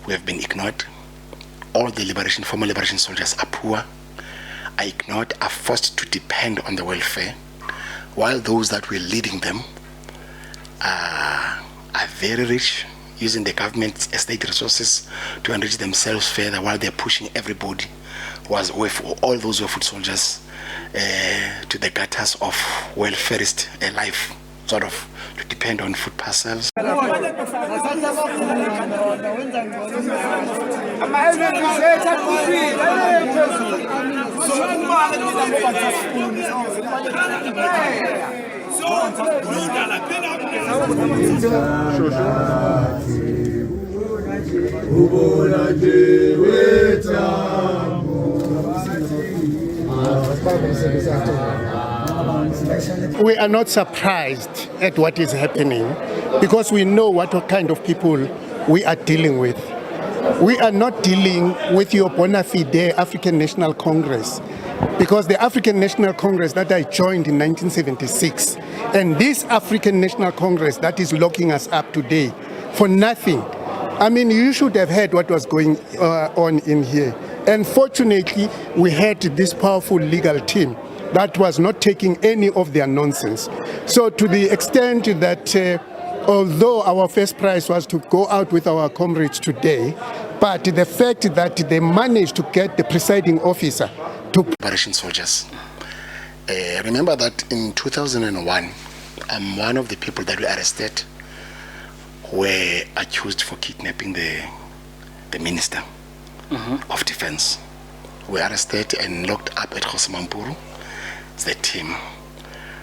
We have been ignored. All the former liberation soldiers are poor, are ignored, are forced to depend on the welfare, while those that were leading them are very rich, using the government estate resources to enrich themselves further, while they're pushing everybody, all those were foot soldiers, to the gutters of welfarist life, sort of to depend on food parcels. We are not surprised at what is happening because we know what kind of people we are dealing with. We are not dealing with your bona fide African National Congress, because the African National Congress that I joined in 1976 and this African National Congress that is locking us up today for nothing. I mean, you should have heard what was going on in here. And fortunately, we had this powerful legal team that was not taking any of their nonsense. So to the extent that although our first prize was to go out with our comrades today, but the fact that they managed to get the presiding officer to liberation soldiers. Remember that in 2001, one of the people that were arrested were accused for kidnapping the minister of defense. Were arrested and locked up at Khosamampuru. The team.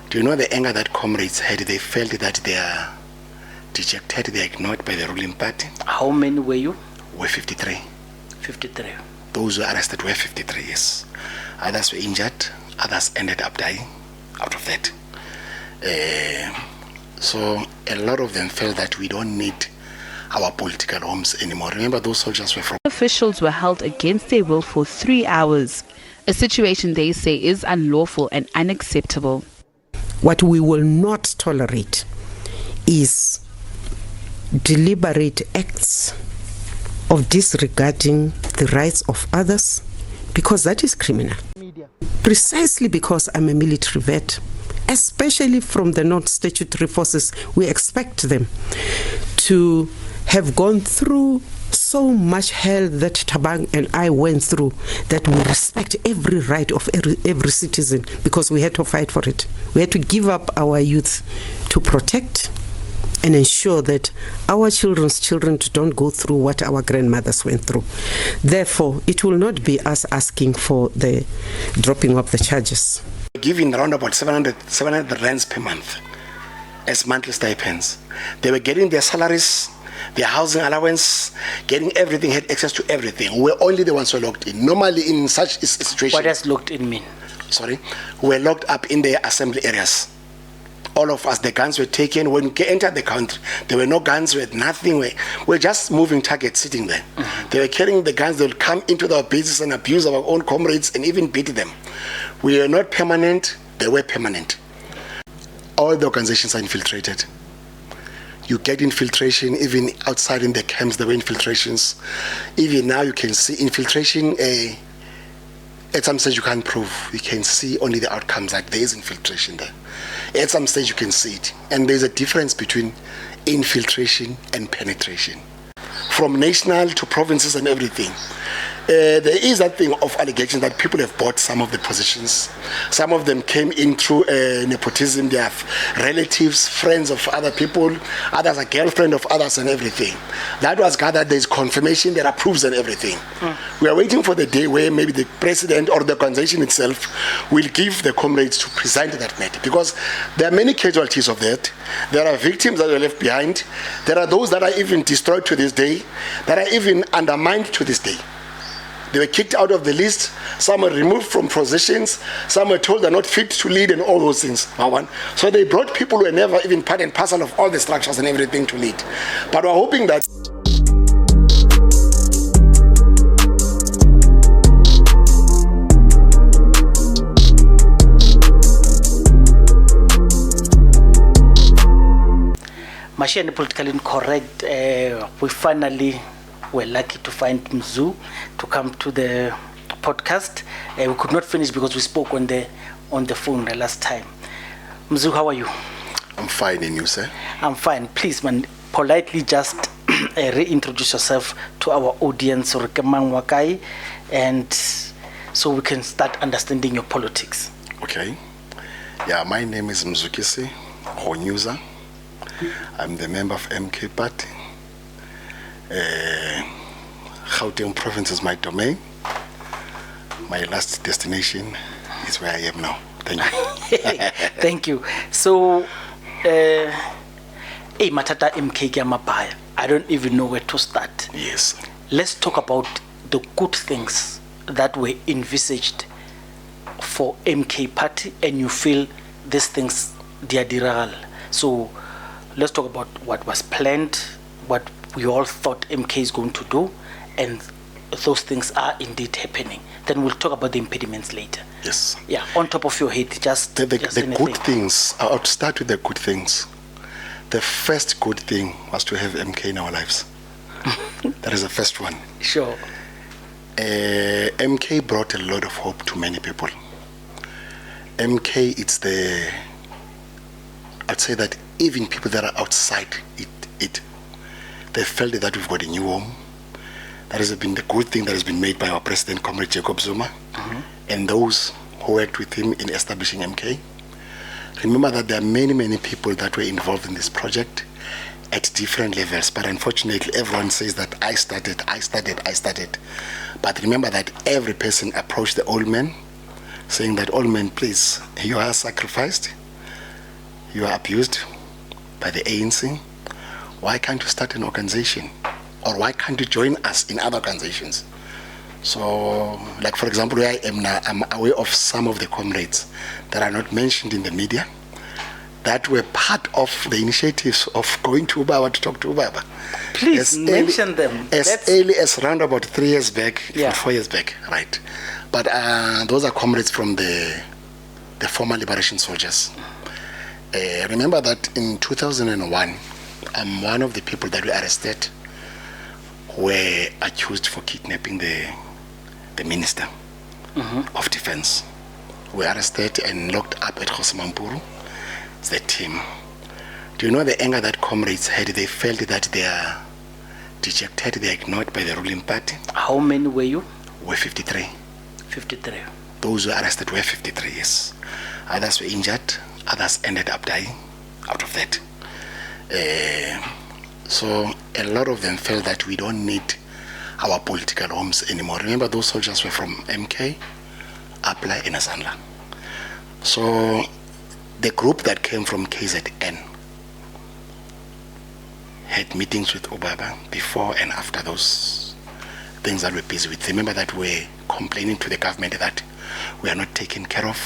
Do you know the anger that comrades had? They felt that they are dejected, they are ignored by the ruling party. How many were you? Were 53. 53. Those who were arrested were 53, yes. Others were injured, others ended up dying out of that. So a lot of them felt that we don't need our political homes anymore. Remember, those soldiers were from... Officials were held against their will for 3 hours. A situation they say is unlawful and unacceptable. What we will not tolerate is deliberate acts of disregarding the rights of others, because that is criminal. Precisely because I'm a military vet, especially from the non-statutory forces, we expect them to have gone through so much hell that Tabang and I went through, that we respect every right of every citizen, because we had to fight for it. We had to give up our youth to protect and ensure that our children's children don't go through what our grandmothers went through. Therefore, it will not be us asking for the dropping of the charges. Giving around about 700 rands per month as monthly stipends. They were getting their salaries, their housing allowance, getting everything, had access to everything. We're only the ones who are locked in. Normally in such a situation... What does locked in mean? Sorry? We're locked up in the assembly areas. All of us, the guns were taken. When we entered the country, there were no guns, we had nothing. We're just moving targets sitting there. They were carrying the guns. They would come into our bases and abuse our own comrades and even beat them. We are not permanent. They were permanent. All the organizations are infiltrated. You get infiltration even outside in the camps. There were infiltrations. Even now you can see infiltration. At some stage you can't prove. You can see only the outcomes, like there is infiltration there. At some stage you can see it. And there's a difference between infiltration and penetration. From national to provinces and everything. There is that thing of allegation that people have bought some of the positions. Some of them came in through nepotism. They have relatives, friends of other people. Others are girlfriend of others and everything. That was gathered. There's confirmation. There are proofs and everything. We are waiting for the day where maybe the president or the organization itself will give the comrades to present that matter, because there are many casualties of that. There are victims that are left behind. There are those that are even destroyed to this day, that are even undermined to this day. They were kicked out of the list. Some were removed from positions. Some were told they're not fit to lead and all those things. So they brought people who were never even part and parcel of all the structures and everything to lead. But we're hoping that... Machine politically incorrect. We finally were lucky to find Mzu to come to the podcast. We could not finish because we spoke on the phone the last time. Mzu, how are you? I'm fine, and you, sir? I'm fine. Please, man, politely just reintroduce yourself to our audience, and so we can start understanding your politics. Okay. Yeah, my name is Mzukisi, Ronyuza. I'm the member of MK Party. Gauteng province is my domain. My last destination is where I am now. Thank you. Thank you. So, Matata MK Mabaya. I don't even know where to start. Yes. Let's talk about the good things that were envisaged for MK Party, and you feel these things they are diral. So let's talk about what was planned, what we all thought MK is going to do, and those things are indeed happening. Then we'll talk about the impediments later. Yes. Yeah, on top of your head, just The anything. good things, I'll start with the good things. The first good thing was to have MK in our lives. That is the first one. Sure. MK brought a lot of hope to many people. MK, I'd say that even people that are outside it, they felt that we've got a new home. That has been the good thing that has been made by our president, Comrade Jacob Zuma, and those who worked with him in establishing MK. Remember that there are many, many people that were involved in this project at different levels, but unfortunately everyone says that I started. But remember that every person approached the old man saying that, old man, please, you are sacrificed, you are abused by the ANC. Why can't you start an organization? Or why can't you join us in other organizations? So, like for example, where I am now, I'm aware of some of the comrades that are not mentioned in the media that were part of the initiatives of going to Ubaba to talk to Ubaba. Please mention them. As early as around about 3 years back, Yeah. 4 years back, right? But those are comrades from the former liberation soldiers. Remember that in 2001, I'm one of the people that were arrested were accused for kidnapping the Minister of Defense. Were arrested and locked up at Khosamampuru. It's the team. Do you know the anger that comrades had? They felt that they are dejected, they are ignored by the ruling party. How many were you? Were 53. 53. Those who were arrested were 53, yes. Others were injured, others ended up dying out of that. So a lot of them felt that we don't need our political homes anymore. Remember, those soldiers were from MK, Apla, and Azanla. So the group that came from KZN had meetings with Ubaba before and after those things that we're busy with. Remember that we're complaining to the government that we are not taken care of.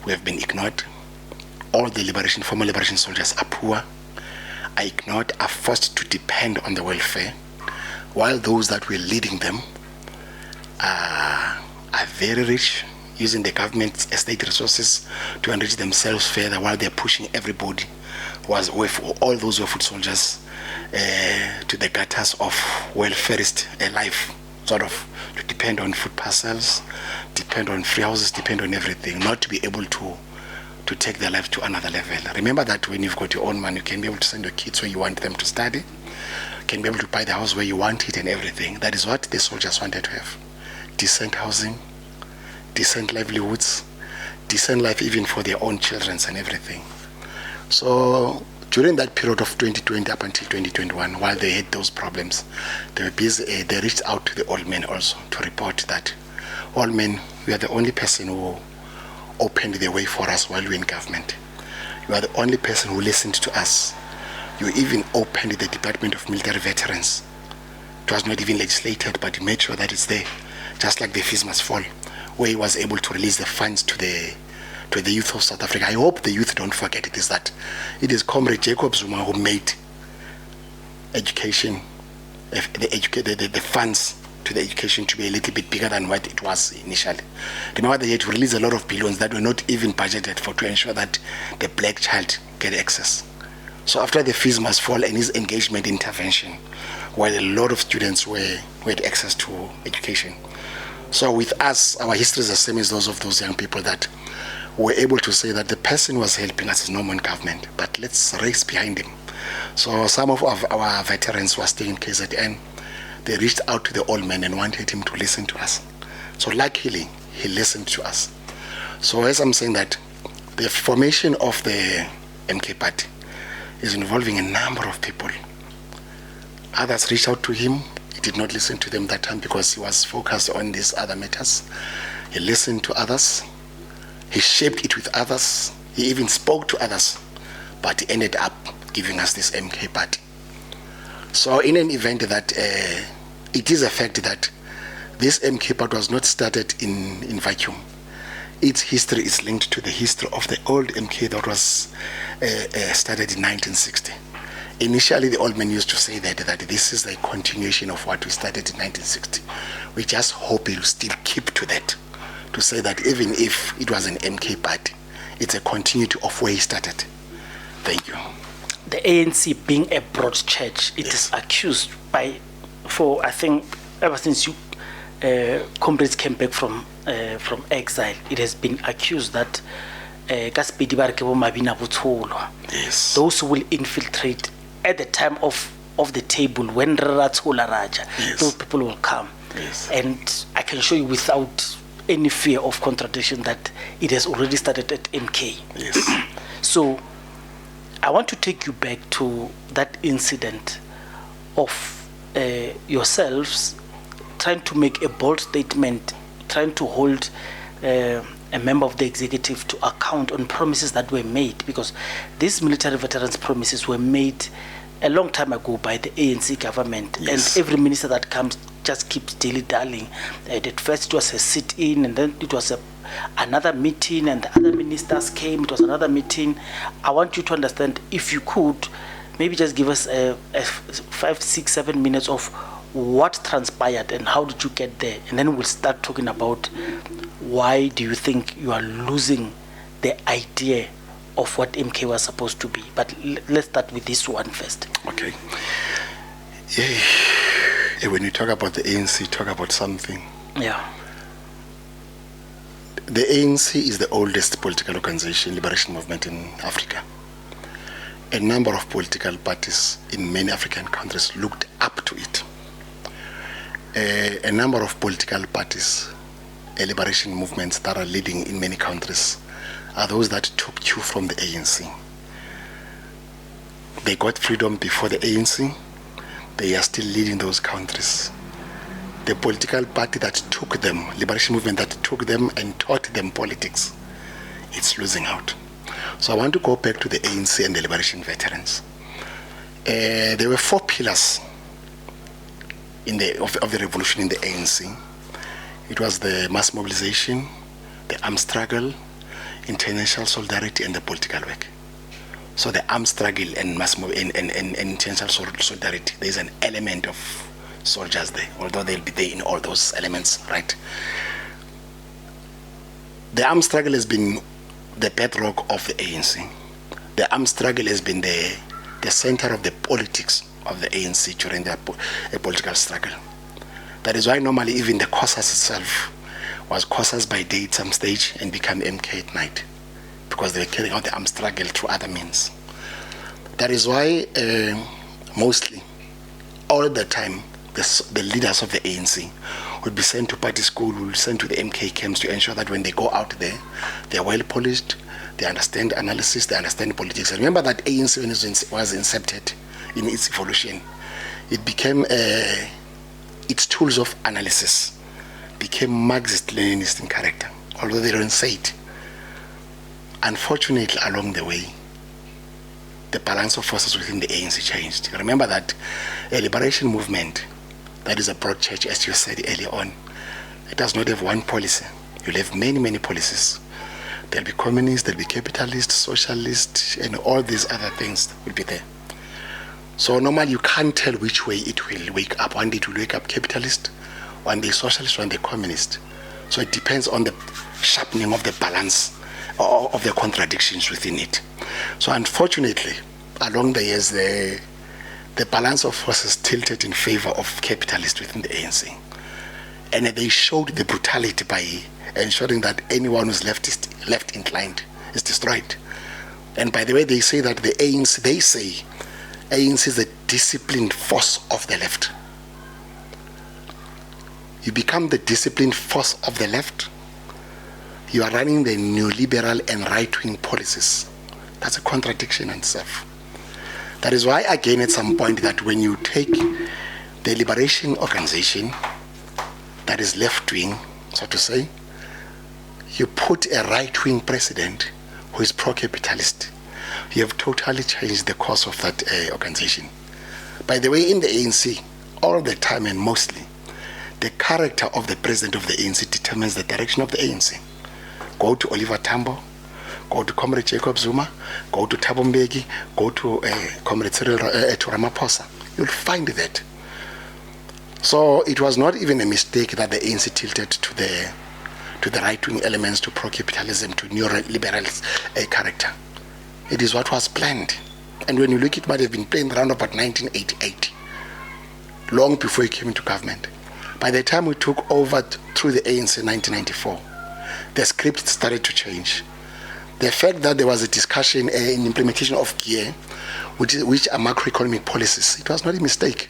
We have been ignored. All the former liberation soldiers are poor, are ignored, are forced to depend on the welfare, while those that were leading them are very rich, using the government's estate resources to enrich themselves further, while they're pushing everybody, with all those who are foot soldiers, to the gutters of welfarist life, sort of to depend on food parcels, depend on free houses, depend on everything, not to be able to take their life to another level. Remember that when you've got your own money, you can be able to send your kids where you want them to study, you can be able to buy the house where you want it and everything. That is what the soldiers wanted to have. Decent housing, decent livelihoods, decent life even for their own children and everything. So during that period of 2020 up until 2021, while they had those problems, they were busy. They reached out to the old men also to report that, old men, we are the only person who opened the way for us while we were in government. You are the only person who listened to us. You even opened the Department of Military Veterans. It was not even legislated, but you made sure that it's there, just like the fees must fall, where he was able to release the funds to the youth of South Africa. I hope the youth don't forget it, is that it is Comrade Jacob Zuma who made education, the funds to the education to be a little bit bigger than what it was initially. Remember, they had to release a lot of billions that were not even budgeted for to ensure that the black child get access. So after the fees must fall and his engagement intervention, where a lot of students who had access to education. So with us, our history is the same as those of those young people that were able to say that the person was helping us is no more in government, but let's race behind him. So some of our veterans who are staying in KZN, they reached out to the old man and wanted him to listen to us. So luckily, he listened to us. So as I'm saying that, the formation of the MK party is involving a number of people. Others reached out to him. He did not listen to them that time because he was focused on these other matters. He listened to others. He shaped it with others. He even spoke to others. But he ended up giving us this MK party. So in an event that it is a fact that this MK party was not started in vacuum. Its history is linked to the history of the old MK that was started in 1960. Initially, the old man used to say that this is the continuation of what we started in 1960. We just hope it will still keep to that, to say that even if it was an MK party, it's a continuity of where he started. Thank you. The ANC being a broad church, it is accused by, I think, ever since you comrades came back from exile, it has been accused that yes, those who will infiltrate at the time of the table when Ratsula Raja, those people will come. Yes. And I can show you without any fear of contradiction that it has already started at MK. Yes. So I want to take you back to that incident of yourselves trying to make a bold statement, trying to hold a member of the executive to account on promises that were made, because these military veterans promises were made a long time ago by the ANC government. Yes. And every minister that comes just keeps dilly-dallying. At first it was a sit-in, and then it was another meeting, and the other ministers came, it was another meeting. I want you to understand, if you could, maybe just give us 5, 6, 7 minutes of what transpired and how did you get there, and then we'll start talking about why do you think you are losing the idea of what MK was supposed to be. But let's start with this one first. Okay. When you talk about the ANC, talk about something. Yeah. The ANC is the oldest political organization, liberation movement in Africa. A number of political parties in many African countries looked up to it. A number of political parties, liberation movements that are leading in many countries, are those that took cue from the ANC. They got freedom before the ANC. They are still leading those countries. The political party that took them, liberation movement that took them and taught them politics, it's losing out. So I want to go back to the ANC and the liberation veterans. There were 4 pillars of the revolution in the ANC. It was the mass mobilization, the armed struggle, international solidarity, and the political work. So the armed struggle and and international solidarity, there is an element of soldiers there, although they'll be there in all those elements, right? The armed struggle has been the bedrock of the ANC. The armed struggle has been the center of the politics of the ANC during the political struggle. That is why normally even the COSAS itself was COSAS by day at some stage and become MK at night, because they were carrying out the armed struggle through other means. That is why mostly, all the time, the leaders of the ANC would be sent to party school, would be sent to the MK camps to ensure that when they go out there, they are well polished, they understand analysis, they understand politics. And remember that ANC, when it was incepted in its evolution, it became, its tools of analysis became Marxist-Leninist in character, although they don't say it. Unfortunately, along the way, the balance of forces within the ANC changed. Remember that a liberation movement, that is a broad church, as you said earlier on, it does not have one policy. You'll have many, many policies. There'll be communist, there'll be capitalist, socialist, and all these other things will be there. So normally you can't tell which way it will wake up. One day it will wake up capitalist, one day socialist, one day communist. So it depends on the sharpening of the balance or of the contradictions within it. So unfortunately, along the years, the the balance of forces tilted in favor of capitalists within the ANC. And they showed the brutality by ensuring that anyone who's left inclined is destroyed. And by the way, they say that the ANC, they say ANC is the disciplined force of the left. You become the disciplined force of the left, you are running the neoliberal and right-wing policies. That's a contradiction in itself. That is why, again, at some point, that when you take the liberation organization that is left-wing, so to say, you put a right-wing president who is pro-capitalist, you have totally changed the course of that organization. By the way, in the ANC, all the time and mostly, the character of the president of the ANC determines the direction of the ANC. Go to Oliver Tambo, go to Comrade Jacob Zuma, go to Thabo Mbeki, go to Comrade Cyril to Ramaphosa. You'll find that. So it was not even a mistake that the ANC tilted to the right-wing elements, to pro-capitalism, to neoliberal character. It is what was planned. And when you look, it might have been planned around about 1988, long before he came into government. By the time we took over through the ANC in 1994, the script started to change. The fact that there was a discussion in implementation of GEAR, which are macroeconomic policies, it was not a mistake.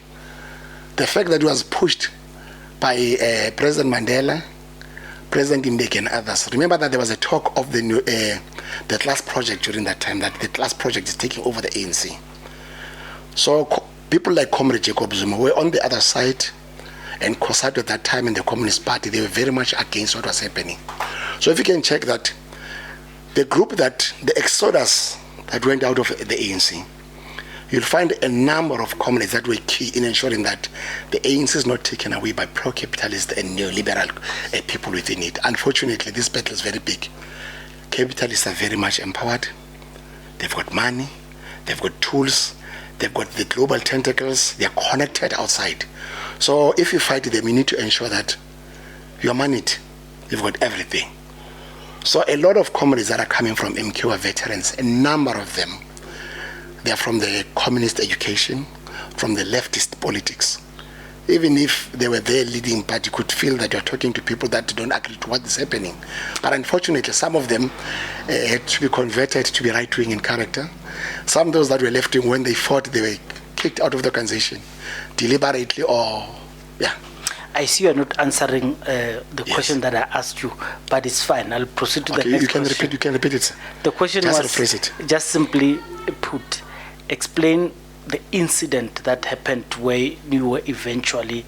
The fact that it was pushed by President Mandela, President Mbeki and others. Remember that there was a talk of the class project during that time, that the class project is taking over the ANC. So people like Comrade Jacob Zuma were on the other side, and COSATU at that time in the Communist Party, they were very much against what was happening. So if you can check that, the exodus that went out of the ANC, you'll find a number of comrades that were key in ensuring that the ANC is not taken away by pro-capitalist and neoliberal people within it. Unfortunately, this battle is very big. Capitalists are very much empowered. They've got money, they've got tools, they've got the global tentacles, they're connected outside. So if you fight them, you need to ensure that you're managed. You've got everything. So a lot of comrades that are coming from MK are veterans. A number of them, they are from the communist education, from the leftist politics. Even if they were there leading, but you could feel that you're talking to people that don't agree to what is happening. But unfortunately, some of them had to be converted to be right-wing in character. Some of those that were left-wing, when they fought, they were kicked out of the organization, deliberately or, yeah. I see you're not answering the question that I asked you, but it's fine. I'll proceed to the next question. You can repeat it. The question just was, rephrase it. Just simply put, explain the incident that happened where you were eventually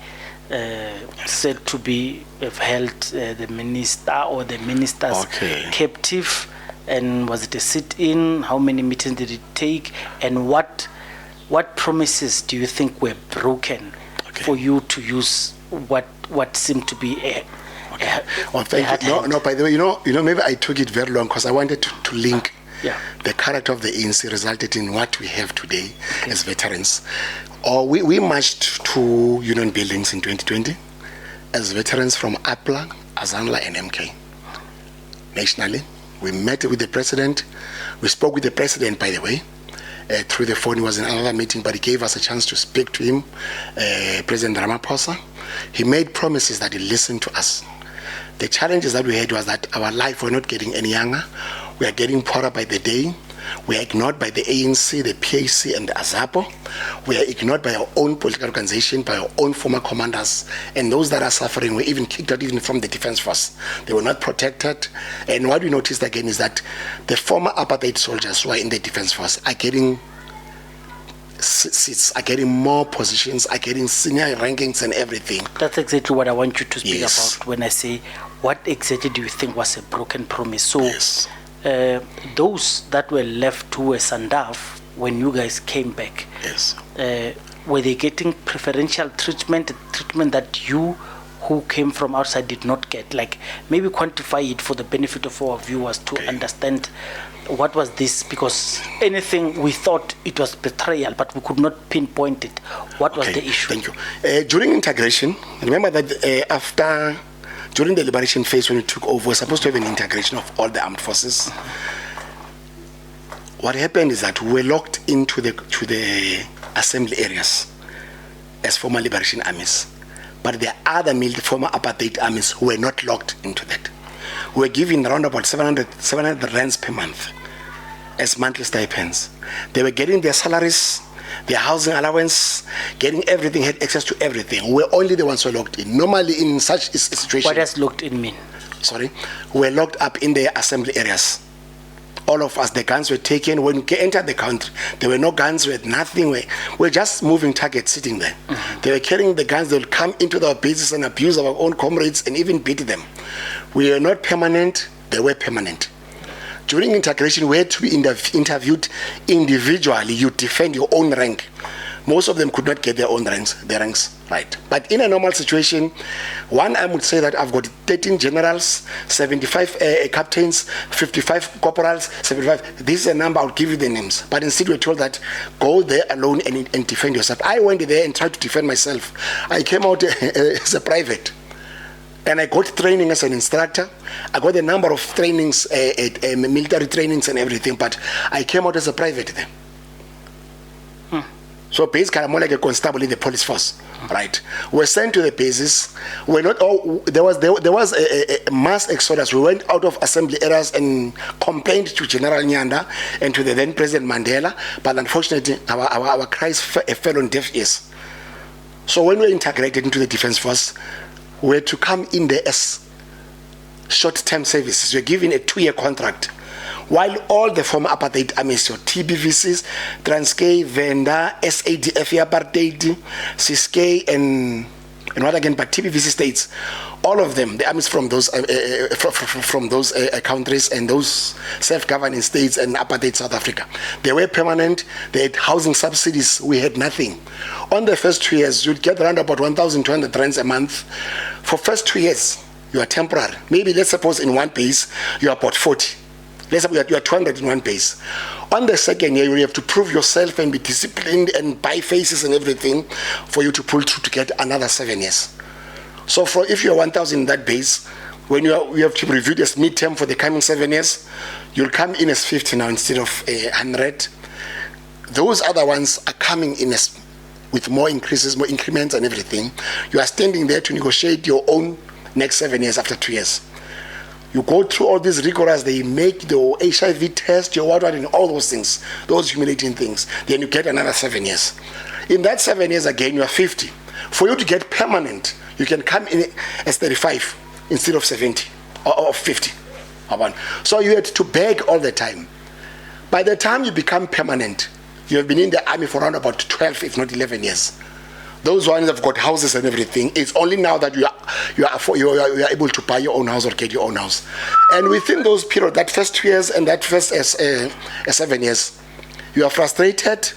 said to be have held the minister or the ministers captive, and was it a sit-in? How many meetings did it take? And what promises do you think were broken for you to use what seemed to be a thank you. No, by the way, you know, maybe I took it very long because I wanted to link the character of the ANC resulted in what we have today as veterans. We marched to union buildings in 2020 as veterans from APLA, Azanla and MK. Nationally, we met with the president. We spoke with the president, by the way, through the phone. He was in another meeting, but he gave us a chance to speak to him, President Ramaphosa. He made promises that he listened to us. The challenges that we had was that our life were not getting any younger. We are getting poorer by the day. We are ignored by the ANC, the PAC, and the AZAPO. We are ignored by our own political organization, by our own former commanders. And those that are suffering were even kicked out even from the defense force. They were not protected. And what we noticed again is that the former apartheid soldiers who are in the defense force are getting seats, are getting more positions, are getting senior rankings and everything. That's exactly what I want you to speak about when I say, what exactly do you think was a broken promise? So those that were left who were Sandaf, when you guys came back, were they getting preferential treatment that you who came from outside did not get? Like, maybe quantify it for the benefit of our viewers to understand what was this, because anything we thought it was betrayal, but we could not pinpoint it. What was the issue? Thank you. During integration, remember that during the liberation phase when we took over, we're supposed to have an integration of all the armed forces. What happened is that we were locked into the assembly areas as former liberation armies. But there are other former apartheid armies who were not locked into that. We were given around about 700 rands per month as monthly stipends. They were getting their salaries, their housing allowance, getting everything, had access to everything. We were only the ones who were locked in. Normally in such a situation... What does locked in mean? Sorry? We were locked up in the assembly areas. All of us, the guns were taken. When we entered the country, there were no guns, we had nothing. We were just moving targets sitting there. They were carrying the guns. They would come into our bases and abuse our own comrades and even beat them. We were not permanent. They were permanent. During integration, we had to be interviewed individually. You defend your own rank. Most of them could not get their own ranks, right. But in a normal situation, I would say that I've got 13 generals, 75 captains, 55 corporals, 75. This is a number, I'll give you the names. But instead we're told that go there alone and defend yourself. I went there and tried to defend myself. I came out as a private. And I got training as an instructor. I got a number of trainings, military trainings and everything, but I came out as a private then. So basically, I'm more like a constable in the police force, right? We're sent to the bases. We're not. Oh, there was a mass exodus. We went out of assembly areas and complained to General Nyanda and to the then President Mandela. But unfortunately, our cries fell on deaf ears. So when we were integrated into the defense force, we had to come in there as short-term services. We're given a 2-year contract. While all the former apartheid armies, so TBVCs, Transkei, Venda, SADF, Apartheid, Ciskei, and what again, but TBVC states, all of them, the armies from those countries and those self-governing states and apartheid South Africa, they were permanent. They had housing subsidies. We had nothing. On the first 2 years, you'd get around about 1,200 rands a month. For first 2 years, you are temporary. Maybe let's suppose in one base, you are about 40. Let's say you are 200 in one base. On the second year, you have to prove yourself and be disciplined and buy faces and everything for you to pull through to get another 7 years. So if you are 1,000 in that base, when you have to review this midterm for the coming 7 years, you'll come in as 50 now instead of 100. Those other ones are coming in as with more increases, more increments and everything. You are standing there to negotiate your own next 7 years after 2 years. You go through all these rigorous, they make the HIV test, your what, and all those things, those humiliating things. Then you get another 7 years. In that 7 years again, you are 50. For you to get permanent, you can come in as 35 instead of 70 or 50. So you had to beg all the time. By the time you become permanent, you have been in the army for around about 12, if not 11 years. Those ones have got houses and everything. It's only now that you are able to buy your own house or get your own house. And within those periods, that first 2 years and that first 7 years, you are frustrated.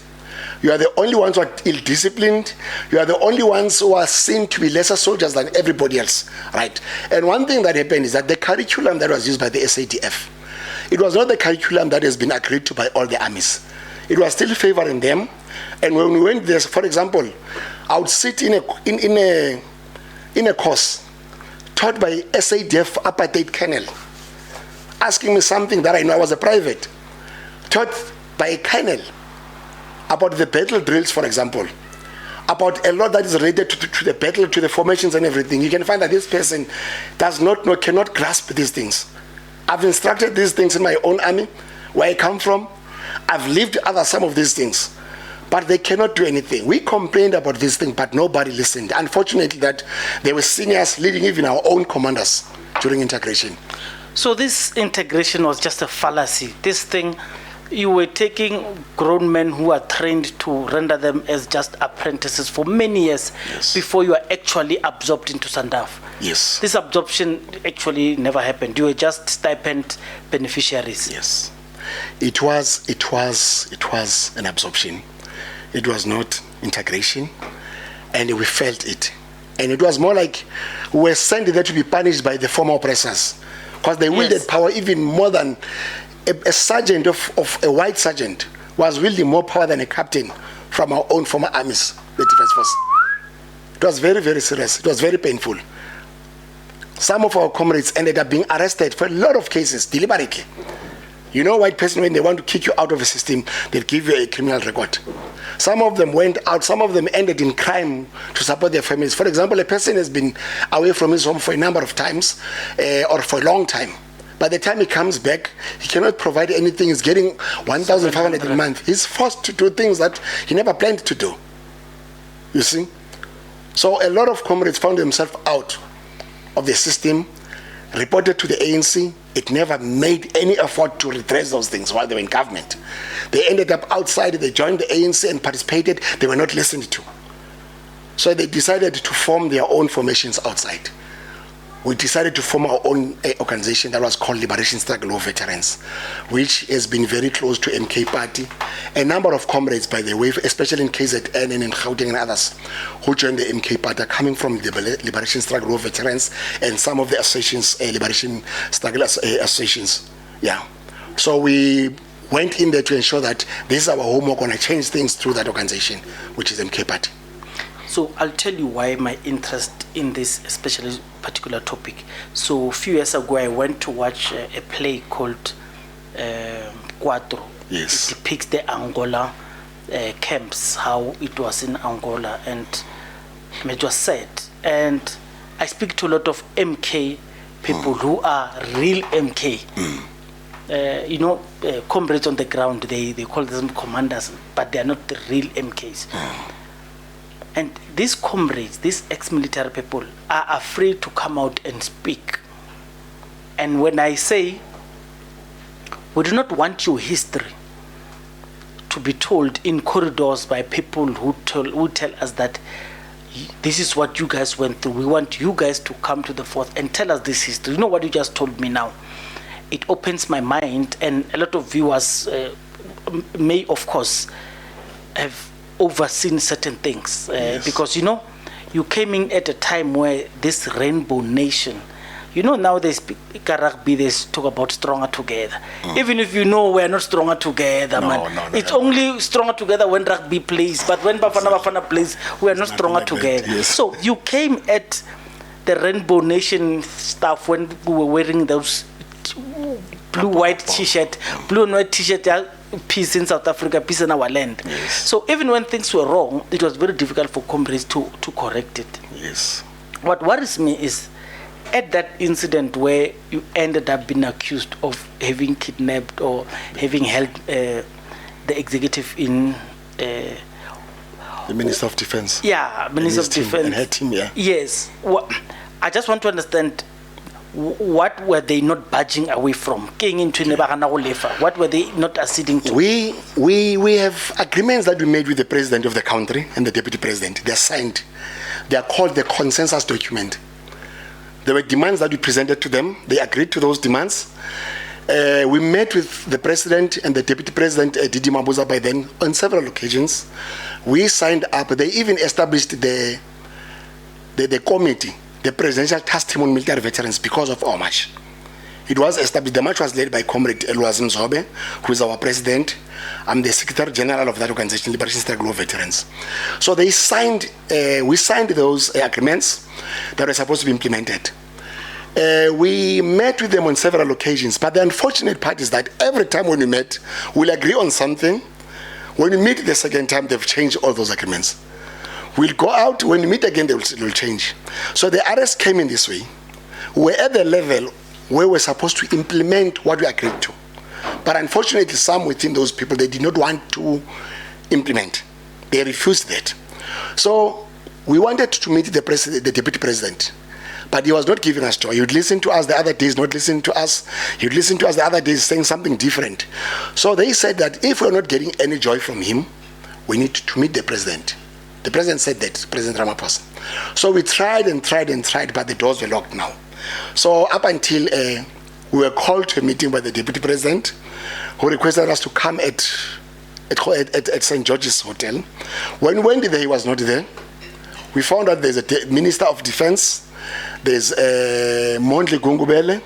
You are the only ones who are ill-disciplined. You are the only ones who are seen to be lesser soldiers than everybody else, right? And one thing that happened is that the curriculum that was used by the SADF, it was not the curriculum that has been agreed to by all the armies. It was still favoring them. And when we went there, for example, I would sit in a course taught by SADF apartheid colonel, asking me something that I know I was a private, taught by a colonel about the battle drills, for example, about a lot that is related to the battle, to the formations and everything. You can find that this person does not know, cannot grasp these things. I've instructed these things in my own army, where I come from. I've lived some of these things. But they cannot do anything. We complained about this thing, but nobody listened. Unfortunately, that there were seniors leading even our own commanders during integration. So this integration was just a fallacy. This thing, you were taking grown men who are trained to render them as just apprentices for many years before you are actually absorbed into SANDF. Yes. This absorption actually never happened. You were just stipend beneficiaries. Yes. It was an absorption. It was not integration, and we felt it. And it was more like we were sent there to be punished by the former oppressors, because they wielded power even more than a sergeant of a white sergeant was wielding more power than a captain from our own former armies, the defense force. It was very, very serious. It was very painful. Some of our comrades ended up being arrested for a lot of cases deliberately. You know, white person, when they want to kick you out of a system, they'll give you a criminal record. Some of them went out, some of them ended in crime to support their families. For example, a person has been away from his home for a number of times or for a long time. By the time he comes back, he cannot provide anything. He's getting 1,500 a month. He's forced to do things that he never planned to do. You see? So a lot of comrades found themselves out of the system, reported to the ANC. It never made any effort to redress those things while they were in government. They ended up outside, they joined the ANC and participated. They were not listened to. So they decided to form their own formations outside. We decided to form our own organization that was called Liberation Struggle of Veterans, which has been very close to MK Party. A number of comrades, by the way, especially in KZN and in Gauteng and others, who joined the MK Party are coming from the Liberation Struggle of Veterans and some of the associations, Liberation Struggle associations. Yeah. So we went in there to ensure that this is our home. We're going to change things through that organization, which is MK Party. So I'll tell you why my interest in this especially particular topic. So a few years ago, I went to watch a play called Quattro. Yes. It depicts the Angola camps, how it was in Angola, and it was sad. And I speak to a lot of MK people who are real MK. You know, comrades on the ground, they call them commanders, but they are not the real MKs. And these comrades, these ex-military people, are afraid to come out and speak. And when I say, we do not want your history to be told in corridors by people who tell us that this is what you guys went through. We want you guys to come to the forth and tell us this history. You know what you just told me now? It opens my mind, and a lot of viewers may, of course, have overseen certain things Yes. because you know you came in at a time where this rainbow nation, you know, now they speak rugby, they talk about stronger together. Even if you know we're not stronger together, man. It's only stronger together when rugby plays, but when Bafana plays, we are not stronger like that, together. yes. So you came at the rainbow nation stuff when we were wearing those blue white t-shirt, blue and white t-shirt, peace in South Africa, peace in our land. Yes. So even when things were wrong, it was very difficult for comrades to correct it. Yes. What worries me is at that incident where you ended up being accused of having kidnapped or having held the executive in The Minister of Defense. yeah, Minister of Defense and her team, yeah. Yes. I just want to understand, what were they not budging away from? What were they not acceding to? We have agreements that we made with the president of the country and the deputy president. They're signed. They are called the consensus document. There were demands that we presented to them. They agreed to those demands. We met with the president and the deputy president, Didi Mabuza, by then on several occasions. We signed up. They even established the committee, the Presidential Task Team on Military Veterans, because of our march. It was established. The march was led by Comrade Elwazim Zobe, who is our president. I'm the Secretary General of that organization, Liberation Struggle of Veterans. So they signed, we signed those agreements that were supposed to be implemented. We met with them on several occasions, but the unfortunate part is that every time when we met, we'll agree on something. When we meet the second time, they've changed all those agreements. We'll go out, when we meet again, they will change. So the arrest came in this way. We're at the level where we're supposed to implement what we agreed to. But unfortunately, some within those people, they did not want to implement. They refused that. So we wanted to meet the deputy president, but he was not giving us joy. He would listen to us the other days, not listen to us. He would listen to us the other days saying something different. So they said that if we're not getting any joy from him, we need to meet the president. The president said that, President Ramaphosa. So we tried and tried and tried, but the doors were locked now. So up until we were called to a meeting by the deputy president, who requested us to come at St. George's Hotel. When we went there, he was not there. We found out there's a Minister of Defense, there's Mondli Gungubele,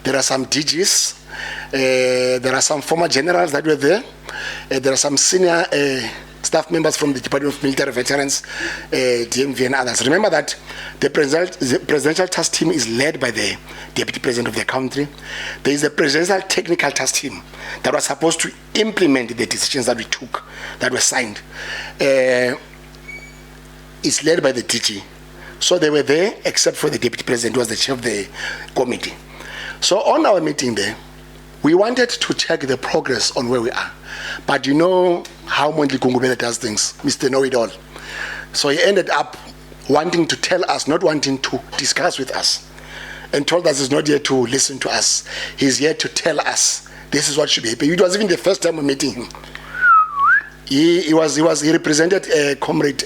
there are some DGs, there are some former generals that were there, there are some senior staff members from the Department of Military Veterans, DMV and others. Remember that the presidential task team is led by the Deputy President of the country. There is a presidential technical task team that was supposed to implement the decisions that we took, that were signed. It's led by the DG. So they were there, except for the Deputy President, who was the chair of the committee. So on our meeting there, we wanted to check the progress on where we are. But you know how Mondli Gungubele does things, Mr. Know-it-all. So he ended up wanting to tell us, not wanting to discuss with us, and told us he's not here to listen to us. He's here to tell us this is what should be happening. It was even the first time we're meeting him. He represented a comrade,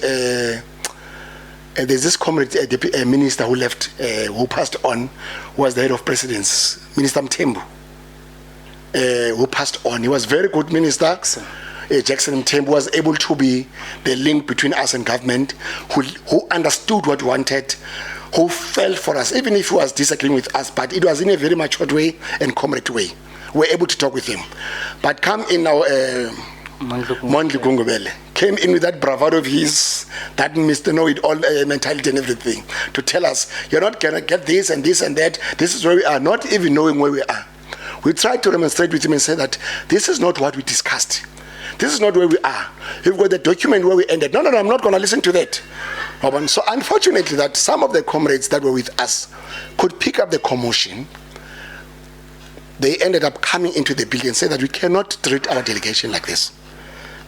there's this comrade, a minister who left, who passed on, who was the head of presidency, Minister Mthembu, who passed on. He was a very good minister. Jackson Mthembu was able to be the link between us and government, who understood what we wanted, who felt for us, even if he was disagreeing with us, but it was in a very matured way and comrade way. We were able to talk with him. But come in our Mondli Gungubele came in with that bravado of his, that Mr. Know-it-all mentality and everything, to tell us, you're not going to get this and this and that. This is where we are, not even knowing where we are. We tried to demonstrate with him and say that this is not what we discussed. This is not where we are. You've got the document where we ended. No, I'm not going to listen to that. So unfortunately, that some of the comrades that were with us could pick up the commotion. They ended up coming into the building and say that we cannot treat our delegation like this.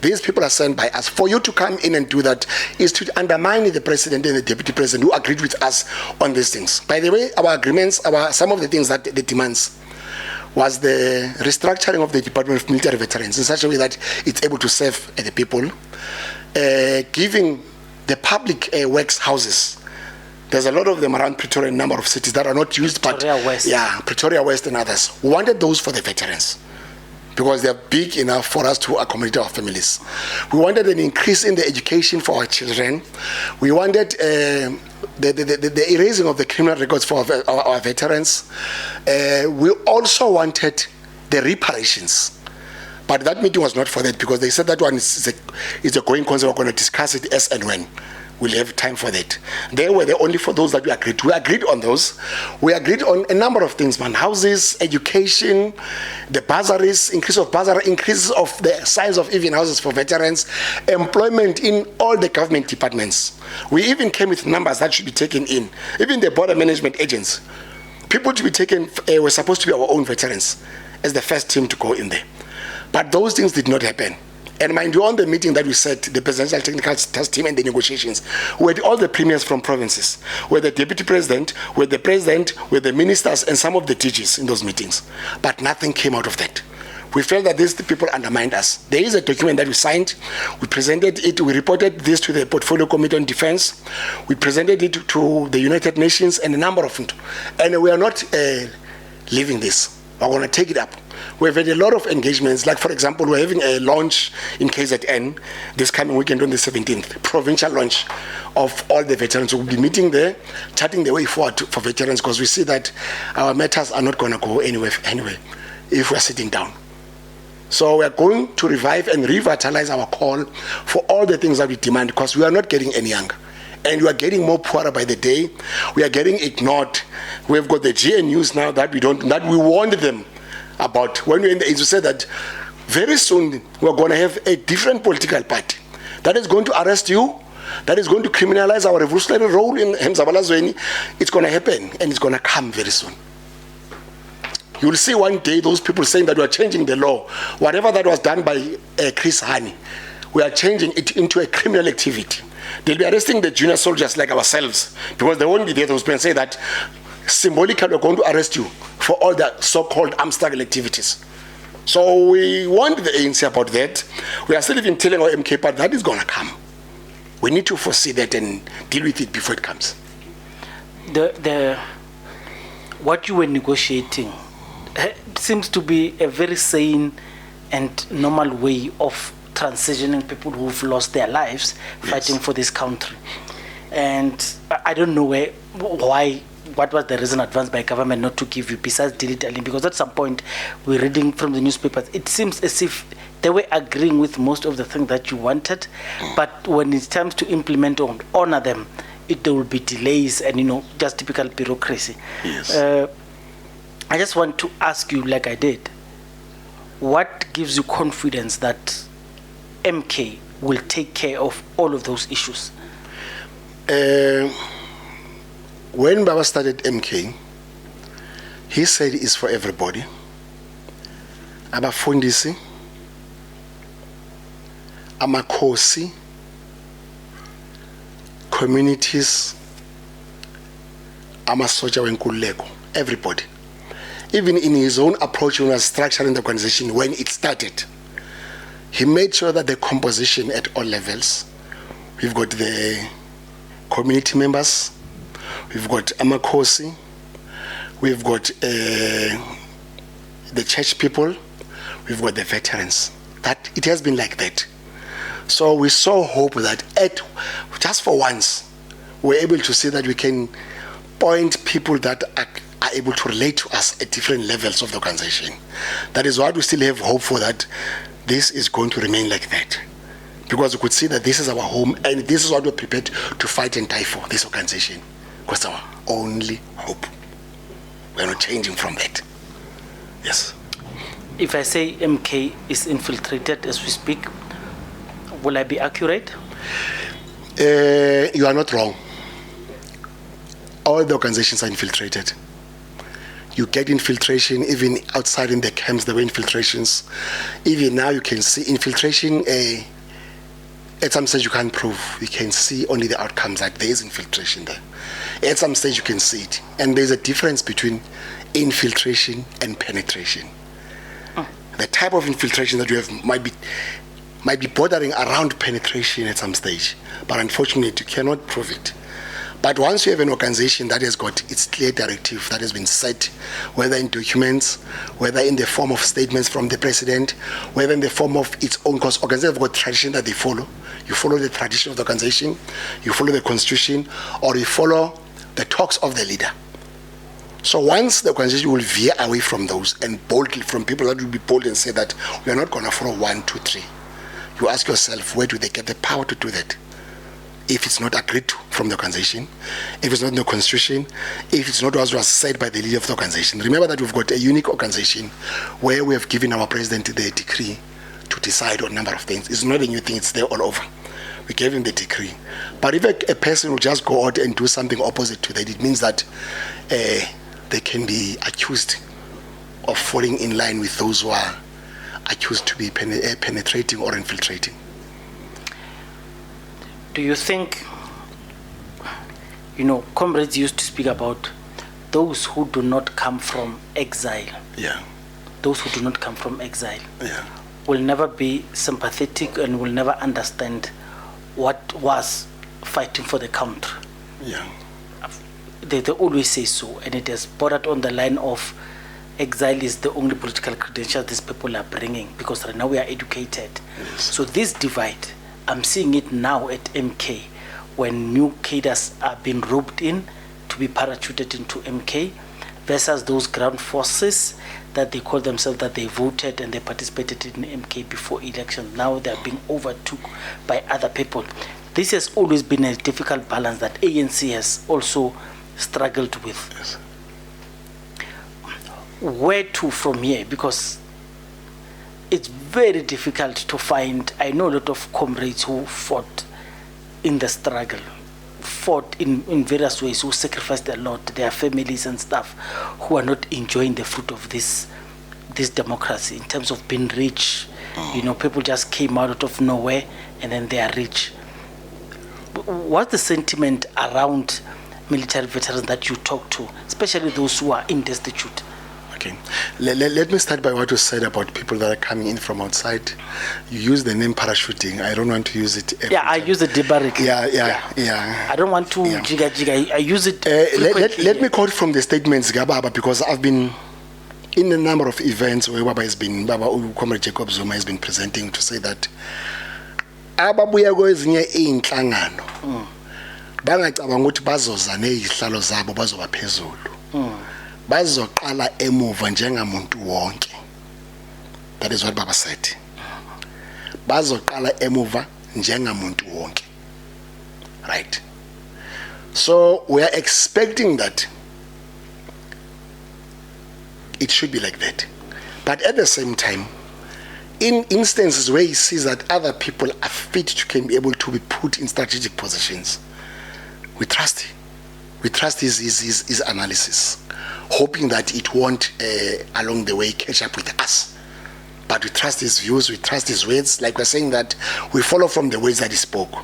These people are sent by us. For you to come in and do that is to undermine the president and the deputy president who agreed with us on these things. By the way, our agreements, some of the things that the demands was the restructuring of the Department of Military Veterans in such a way that it's able to serve the people, giving the public works houses. There's a lot of them around Pretoria, a number of cities that are not used, Pretoria West. Yeah, Pretoria West and others. We wanted those for the veterans, because they're big enough for us to accommodate our families. We wanted an increase in the education for our children. We wanted the erasing of the criminal records for our veterans. We also wanted the reparations. But that meeting was not for that, because they said that one is a going concern. We're going to discuss it as and when. We'll have time for that. They were only for those that we agreed. We agreed on those. We agreed on a number of things, man. Houses, education, the bursaries, increase of bursary, increase of the size of even houses for veterans, employment in all the government departments. We even came with numbers that should be taken in. Even the border management agents. People to be taken were supposed to be our own veterans as the first team to go in there. But those things did not happen. And mind you, on the meeting that we set, the presidential technical task team and the negotiations, we had all the premiers from provinces, with the deputy president, with the president, with the ministers, and some of the DGs in those meetings. But nothing came out of that. We felt that these people undermined us. There is a document that we signed. We presented it. We reported this to the Portfolio Committee on Defense. We presented it to the United Nations and a number of them. And we are not leaving this. We're going to take it up. We've had a lot of engagements. Like, for example, we're having a launch in KZN this coming weekend on the 17th, provincial launch of all the veterans. We'll be meeting there, charting the way forward for veterans, because we see that our matters are not going to go anywhere anyway if we're sitting down. So we're going to revive and revitalize our call for all the things that we demand, because we are not getting any younger. And we are getting more poorer by the day. We are getting ignored. We've got the GNUs now that we warned them about. When we're in the ANC, we said that very soon we're going to have a different political party that is going to arrest you, that is going to criminalize our revolutionary role in Mzabalazweni. It's going to happen, and it's going to come very soon. You'll see one day those people saying that we are changing the law. Whatever that was done by Chris Hani, we are changing it into a criminal activity. They'll be arresting the junior soldiers like ourselves, because they won't be there. Those people say that symbolically we're going to arrest you for all the so-called armed struggle activities. So we warned the ANC about that. We are still even telling our MK part that is going to come. We need to foresee that and deal with it before it comes. What you were negotiating seems to be a very sane and normal way of transitioning people who've lost their lives fighting for this country. And I don't know what was the reason advanced by government not to give you, besides delete a link? Because at some point we're reading from the newspapers, it seems as if they were agreeing with most of the things that you wanted, but when it's time to implement or honor them, there will be delays and, just typical bureaucracy. Yes. I just want to ask you, like I did, what gives you confidence that MK will take care of all of those issues? When Baba started MK, he said it's for everybody. Abafundisi, amakhosi, communities, amasoja wenkululeko, everybody. Even in his own approach when he was structuring the organization when it started, he made sure that the composition at all levels, we've got the community members, we've got amakhosi, we've got the church people, we've got the veterans. That it has been like that. So we saw hope that just for once, we're able to see that we can point people that are able to relate to us at different levels of the organization. That is why we still have hope for that. This is going to remain like that. Because we could see that this is our home and this is what we're prepared to fight and die for, this organization. Because our only hope. We're not changing from that. Yes. If I say MK is infiltrated as we speak, will I be accurate? You are not wrong. All the organizations are infiltrated. You get infiltration even outside in the camps. There were infiltrations. Even now you can see infiltration. At some stage you can't prove. You can see only the outcomes, that there is infiltration there. At some stage you can see it. And there's a difference between infiltration and penetration. The type of infiltration that you have might be bordering around penetration at some stage. But unfortunately you cannot prove it. But once you have an organization that has got its clear directive that has been set, whether in documents, whether in the form of statements from the president, whether in the form of its own, because organizations have got tradition that they follow. You follow the tradition of the organization, you follow the constitution, or you follow the talks of the leader. So once the organization will veer away from those and boldly from people that will be bold and say that we are not going to follow 1, 2, 3, you ask yourself, where do they get the power to do that? If it's not agreed to from the organization, if it's not in the constitution, if it's not what was said by the leader of the organization. Remember that we've got a unique organization where we have given our president the decree to decide on a number of things. It's not a new thing, it's there all over. We gave him the decree. But if a person will just go out and do something opposite to that, it means that they can be accused of falling in line with those who are accused to be penetrating or infiltrating. Do you think, comrades used to speak about those who do not come from exile? Yeah. Those who do not come from exile. Yeah. Will never be sympathetic and will never understand what was fighting for the country. Yeah. They always say so, and it has bordered on the line of exile is the only political credential these people are bringing, because right now we are educated. Yes. So this divide, I'm seeing it now at MK, when new cadres are being roped in to be parachuted into MK, versus those ground forces that they call themselves, that they voted and they participated in MK before election. Now they are being overtook by other people. This has always been a difficult balance that ANC has also struggled with. Yes. Where to from here? Because it's very difficult to find. I know a lot of comrades who fought in the struggle, fought in various ways, who sacrificed a lot, their families and stuff, who are not enjoying the fruit of this democracy in terms of being rich. People just came out of nowhere and then they are rich. What's the sentiment around military veterans that you talk to, especially those who are in destitute? Okay. Let me start by what you said about people that are coming in from outside. You use the name parachuting. I don't want to use it. I use it debarrack. Yeah. I don't want to jigga. I use it. Let me quote from the statements, Gababa, because I've been in a number of events where Comrade Jacob Zuma has been presenting to say that ababuya kwezinye inhlangano bangacabanga ukuthi bazoza nezihlalo zabo bazoba phezulu. Bazoqala emuva njengamuntu wonke. That is what Baba said. bazoqala emuva njengamuntu wonke. Right? So we are expecting that it should be like that. But at the same time, in instances where he sees that other people are fit to be able to be put in strategic positions, we trust his analysis, hoping that it won't along the way catch up with us. But we trust his views, we trust his words. Like we're saying that we follow from the words that he spoke.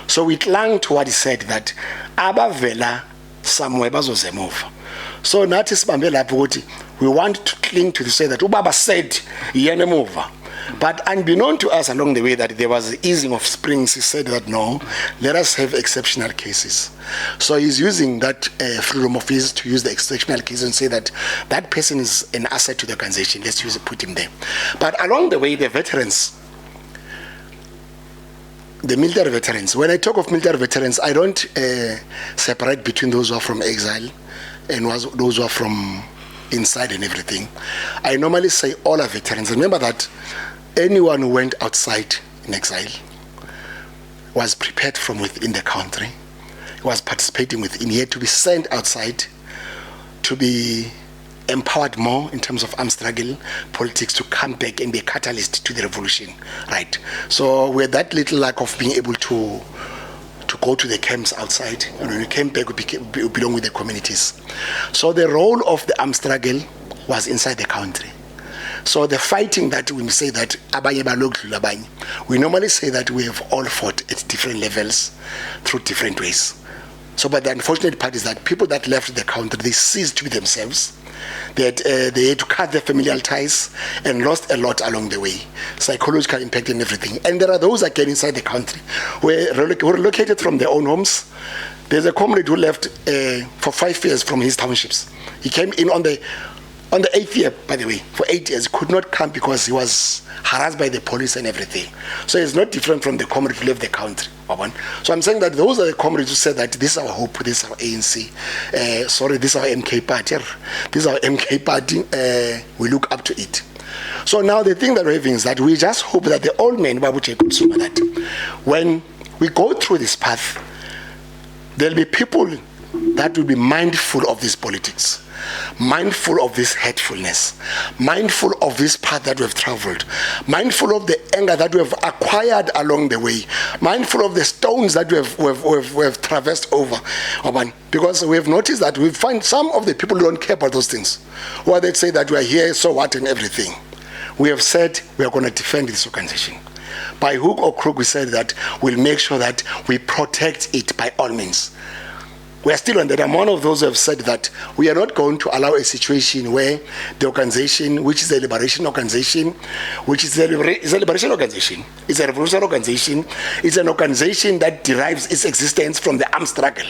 So we clung to what he said, that abavela somewhere bazozemova. So nathi sibambe lapho ukuthi we want to cling to the say that ubaba said yena mova. But unbeknown to us along the way that there was the easing of springs, he said that no, let us have exceptional cases. So he's using that freedom of his to use the exceptional case and say that that person is an asset to the organization. Let's use it, put him there. But along the way, the veterans, the military veterans, when I talk of military veterans, I don't separate between those who are from exile and those who are from inside and everything. I normally say all are veterans. Remember that anyone who went outside in exile was prepared from within the country, was participating within, he had to be sent outside to be empowered more in terms of armed struggle, politics, to come back and be a catalyst to the revolution, right? So with that little lack of being able to go to the camps outside, and when we came back, we belong with the communities. So the role of the armed struggle was inside the country. So the fighting that we say that we normally say that we have all fought at different levels through different ways. So but the unfortunate part is that people that left the country, they ceased to be themselves. They had to cut their familial ties and lost a lot along the way, psychological impact and everything. And there are those again inside the country who were relocated from their own homes. There's a comrade who left for 5 years from his townships. He came in on the 8th year, by the way, for 8 years. He could not come because he was harassed by the police and everything. So it's not different from the comrade who left the country. So I'm saying that those are the comrades who said that this is our hope, this is our ANC, this is our MK party, this is our MK party, we look up to it. So now the thing that we're having is that we just hope that the old man, Babu Chekutsuma, that when we go through this path, there'll be people that will be mindful of this politics, mindful of this hatefulness, mindful of this path that we have traveled, mindful of the anger that we have acquired along the way, mindful of the stones that we have traversed over. Because we have noticed that we find some of the people who don't care about those things, where they say that we are here, so what, and everything. We have said we are going to defend this organization. By hook or crook, we said that we'll make sure that we protect it by all means. We are still on that. I'm one of those who have said that we are not going to allow a situation where the organization, which is a liberation organization, is a liberation organization, it's a revolutionary organization, it's an organization that derives its existence from the armed struggle.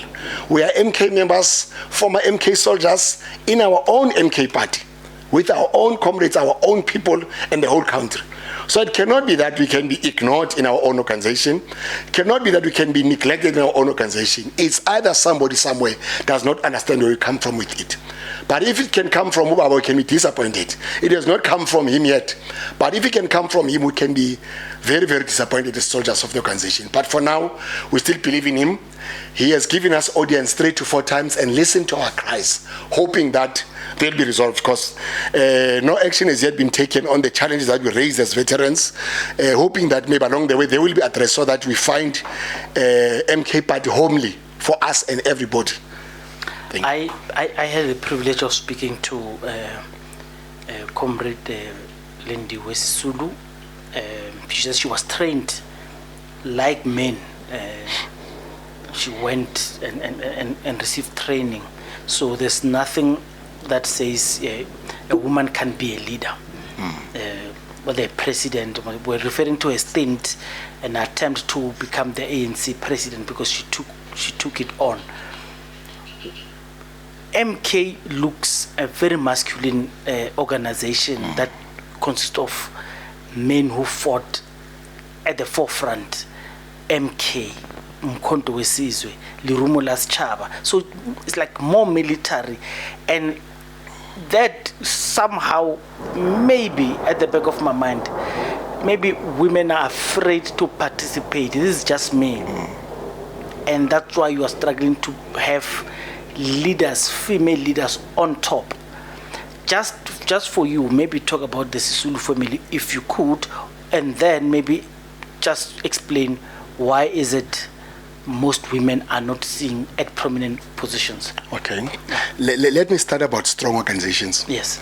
We are MK members, former MK soldiers in our own MK party, with our own comrades, our own people, and the whole country. So it cannot be that we can be ignored in our own organization. It cannot be that we can be neglected in our own organization. It's either somebody somewhere does not understand where we come from with it. But if it can come from Ubaba, we can be disappointed. It does not come from him yet. But if it can come from him, we can be very, very disappointed as soldiers of the organization. But for now, we still believe in him. He has given us audience 3 to 4 times and listened to our cries, hoping that they'll be resolved, because no action has yet been taken on the challenges that we raised as veterans, hoping that maybe along the way they will be addressed so that we find MK party homely for us and everybody. I had the privilege of speaking to Comrade Lindy Wesisulu. She says she was trained like men. She went and received training. So there's nothing that says a woman can be a leader, whether a president. We're referring to a stint, an attempt to become the ANC president, because she took it on. MK looks a very masculine organization that consists of men who fought at the forefront. MK, Mkhonto Wesizwe, Lirumo Chaba. So it's like more military, and that somehow, maybe at the back of my mind, maybe women are afraid to participate. This is just me. And that's why you are struggling to have leaders, female leaders on top. Just for you, maybe talk about the Sisulu family if you could, and then maybe just explain why is it most women are not seen at prominent positions. Okay. Let me start about strong organizations. Yes.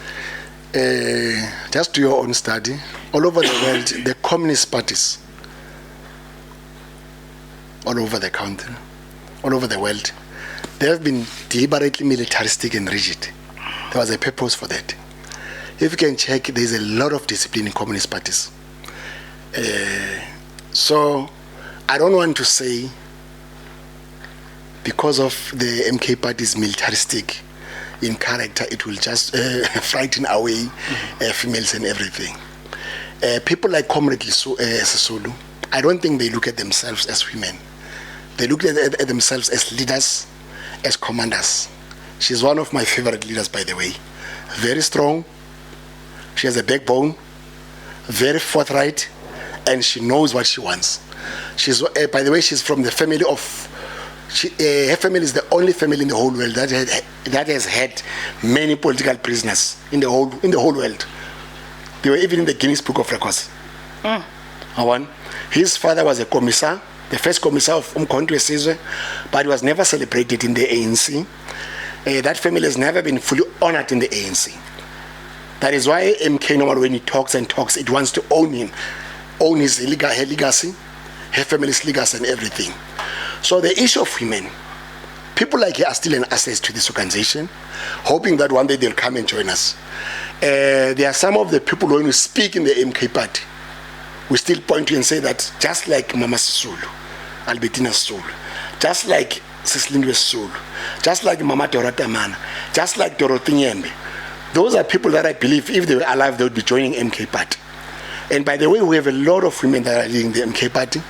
Just do your own study. All over the world, the communist parties, all over the country, all over the world, they have been deliberately militaristic and rigid. There was a purpose for that. If you can check, there's a lot of discipline in communist parties. So I don't want to say because of the MK party is militaristic in character, it will just frighten away females and everything. People like Comrade Sisulu, I don't think they look at themselves as women. They look at themselves as leaders, as commanders. She's one of my favorite leaders, by the way. Very strong. She has a backbone, very forthright, and she knows what she wants. She's, by the way, she's from the family of. Her family is the only family in the whole world that has had many political prisoners in the whole world. They were even in the Guinness Book of Records. His father was a commissar, the first commissar of Umkhonto Wesizwe, but he was never celebrated in the ANC. That family has never been fully honored in the ANC. That is why MK, no matter when he talks and talks, it wants to own him, own her legacy, her family's legacy and everything. So the issue of women, people like her are still an asset to this organization, hoping that one day they'll come and join us. There are some of the people who speak in the MK party. We still point to and say that just like Mama Sisulu, Albertina Sisulu, just like Sislindwe Sisulu, just like Mama Dorota Mana, just like Dorothy Nyembe, those are people that I believe if they were alive, they would be joining MK party. And by the way, we have a lot of women that are leading the MK party.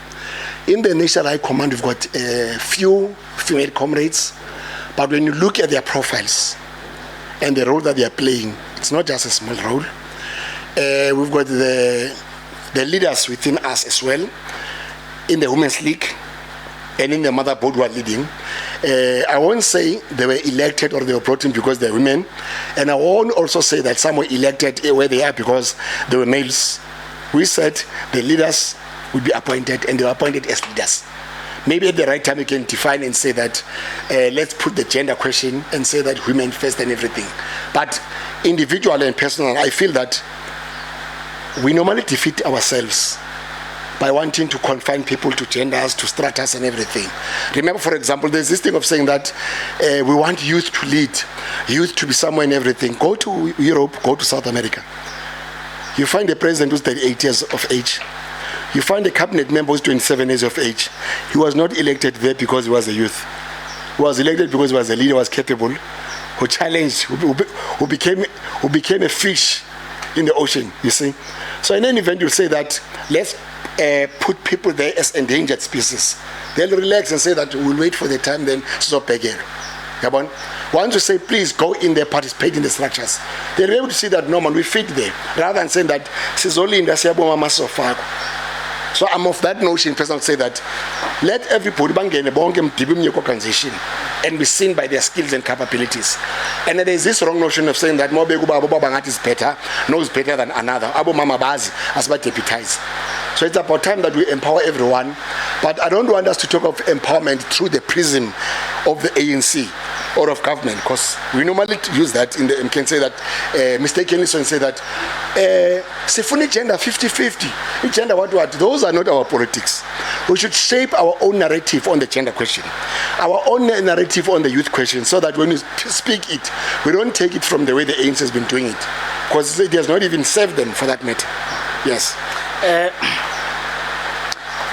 In the National High Command, we've got a few female comrades, but when you look at their profiles and the role that they are playing, it's not just a small role. We've got the leaders within us as well, in the Women's League and in the Mother Board who are leading. I won't say they were elected or they were brought in because they're women, and I won't also say that some were elected where they are because they were males. We said the leaders would be appointed, and they were appointed as leaders. Maybe at the right time you can define and say that let's put the gender question and say that women first and everything. But individual and personal, I feel that we normally defeat ourselves by wanting to confine people to genders, to stratas and everything. Remember, for example, there's this thing of saying that we want youth to lead, youth to be somewhere and everything. Go to Europe, go to South America. You find a president who's 38 years of age. You find a cabinet member who's 27 years of age. He was not elected there because he was a youth. He was elected because he was a leader, was capable, who challenged, who became a fish in the ocean, you see. So in any event, you'll say that let's put people there as endangered species. They'll relax and say that we'll wait for the time, then stop again. Once you say, please go in there, participate in the structures, they'll be able to see that normal, we fit there, rather than saying that this is only in the Siaboma Masofago. So I'm of that notion, personally, say that let everybody organization and be seen by their skills and capabilities. And there's this wrong notion of saying that Mobegu is better, knows better than another. Abu Mama Bazi as about deputize. So it's about time that we empower everyone. But I don't want us to talk of empowerment through the prism of the ANC or of government, because we normally use that in the MK and say that mistakenly so and say that Sifuni gender 50-50, gender what. Those are not our politics. We should shape our own narrative on the gender question, our own narrative on the youth question, so that when we speak it, we don't take it from the way the ANC has been doing it, because it has not even served them for that matter. Yes.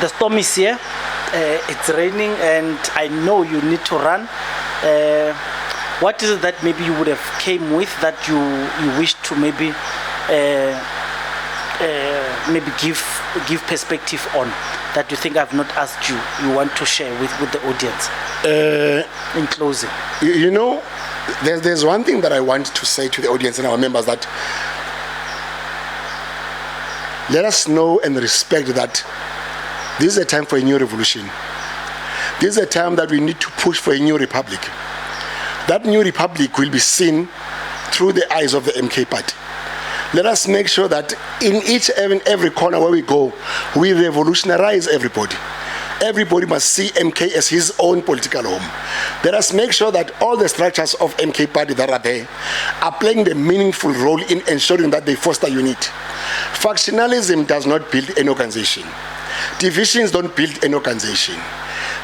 The storm is here. It's raining, and I know you need to run. What is it that maybe you would have came with that you wish to maybe give perspective on, that you think I've not asked you want to share with the audience in closing? You know, there's one thing that I want to say to the audience and our members, that let us know and respect that this is a time for a new revolution. This is a time that we need to push for a new republic. That new republic will be seen through the eyes of the MK party. Let us make sure that in each and every corner where we go, we revolutionize everybody. Everybody must see MK as his own political home. Let us make sure that all the structures of MK party that are there are playing the meaningful role in ensuring that they foster unity. Factionalism does not build an organization. Divisions don't build an organization.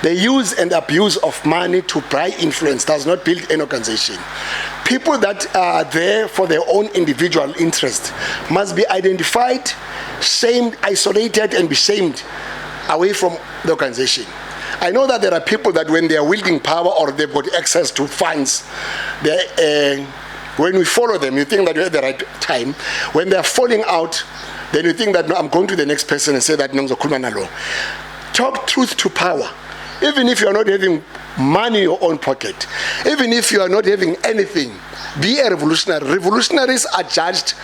The use and abuse of money to buy influence does not build an organization. People that are there for their own individual interest must be identified, shamed, isolated, and be shamed away from the organization. I know that there are people that when they are wielding power or they've got access to funds, when we follow them, you think that you're at the right time. When they're falling out, then you think that, no, I'm going to the next person and say that, no, talk truth to power. Even if you are not having money in your own pocket, even if you are not having anything, be a revolutionary. Revolutionaries are judged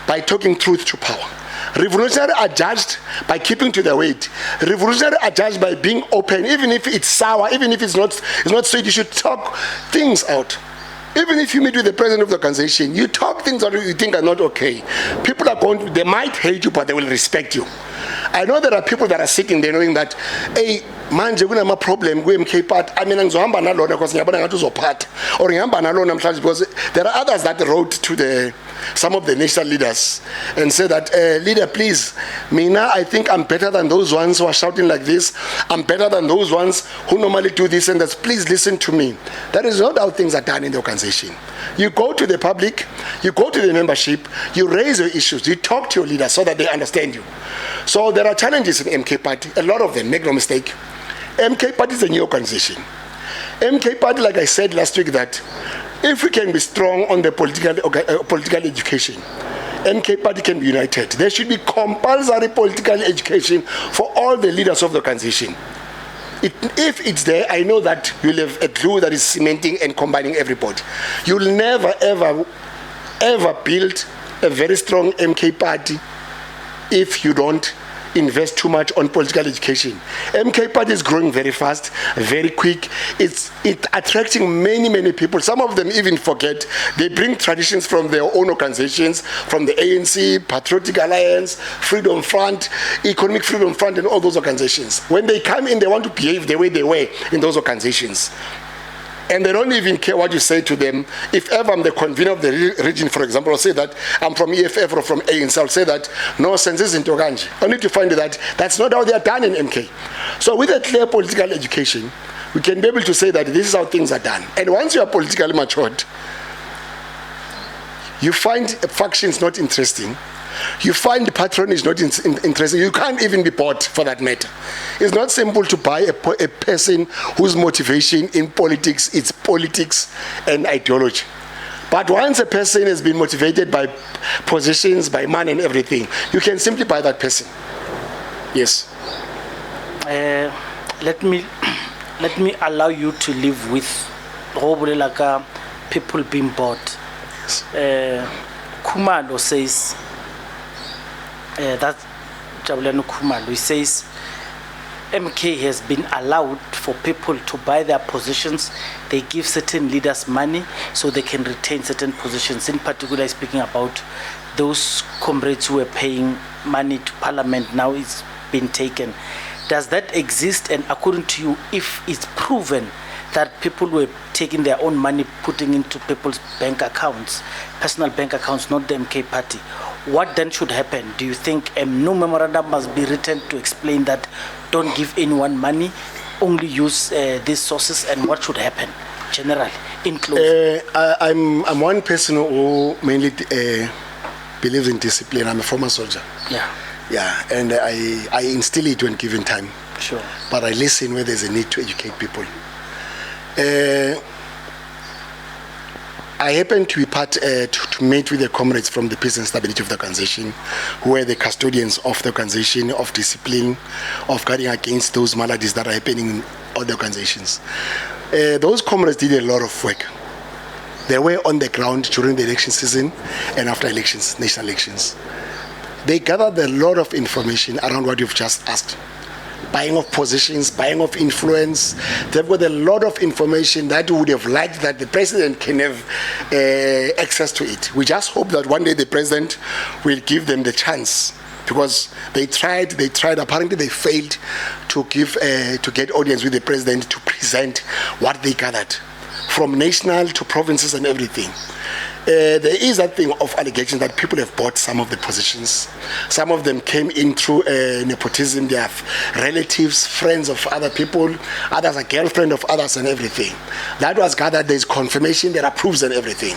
by talking truth to power. Revolutionaries are judged by keeping to their weight. Revolutionaries are judged by being open, even if it's sour, even if it's not sweet. You should talk things out. Even if you meet with the president of the organization, you talk things that you think are not okay. People are going to, they might hate you, but they will respect you. I know there are people that are sitting there knowing that, hey, manje kunama problem ku-MK part, I mean ngizohamba nalona because ngiyabona ngathi uzophatha, or ngihamba nalona mhlawumbe, because there are others that wrote to some of the national leaders and said that, leader, please, Mina, I think I'm better than those ones who are shouting like this. I'm better than those ones who normally do this and that. Please listen to me. That is not how things are done in the organization. You go to the public, you go to the membership, you raise your issues, you talk to your leaders so that they understand you. So there are challenges in MK party, a lot of them, make no mistake. MK party is a new organization. MK party, like I said last week, that if we can be strong on the political education, MK party can be united. There should be compulsory political education for all the leaders of the organization. If it's there, I know that you'll have a glue that is cementing and combining everybody. You'll never, ever, ever build a very strong MK party if you don't invest too much on political education. MK party is growing very fast, very quick. It's attracting many people. Some of them even forget. They bring traditions from their own organizations, from the ANC, Patriotic Alliance, Freedom Front, Economic Freedom Front, and all those organizations. When they come in, they want to behave the way they were in those organizations. And they don't even care what you say to them. If ever I'm the convener of the region, for example, I'll say that I'm from EFF or from ANC, I'll say that, no, sense is in Toganji. Only to find that that's not how they are done in MK. So with a clear political education, we can be able to say that this is how things are done. And once you are politically matured, you find factions not interesting. You find patronage not interesting. You can't even be bought for that matter. It's not simple to buy a person whose motivation in politics is politics and ideology. But once a person has been motivated by positions, by money and everything, you can simply buy that person. Yes. Let me allow you to live with people being bought. Kumalo says, that's Jabulani Kumalo, he says MK has been allowed for people to buy their positions. They give certain leaders money so they can retain certain positions. In particular, speaking about those comrades who were paying money to parliament, now it's been taken. Does that exist? And according to you, if it's proven that people were taking their own money, putting into people's bank accounts, personal bank accounts, not the MK party, what then should happen? Do you think a new memorandum must be written to explain that don't give anyone money, only use these sources, and what should happen generally in closing? I'm one person who mainly believes in discipline. I'm a former soldier. Yeah, and I instill it when given time. Sure. But I listen where there's a need to educate people. I happened to be to meet with the comrades from the Peace and Stability of the organization, who were the custodians of the organization, of discipline, of guarding against those maladies that are happening in all the organizations. Those comrades did a lot of work. They were on the ground during the election season and after elections, national elections. they gathered a lot of information around what you've just asked. Buying of positions, buying of influence. They've got a lot of information that we would have liked that the president can have access to it. We just hope that one day the president will give them the chance, because they tried, apparently they failed to get audience with the president to present what they gathered from national to provinces and everything. There is that thing of allegations that people have bought some of the positions. Some of them came in through nepotism. They have relatives, friends of other people. Others are girlfriend of others and everything. That was gathered. There's confirmation. There are proofs and everything.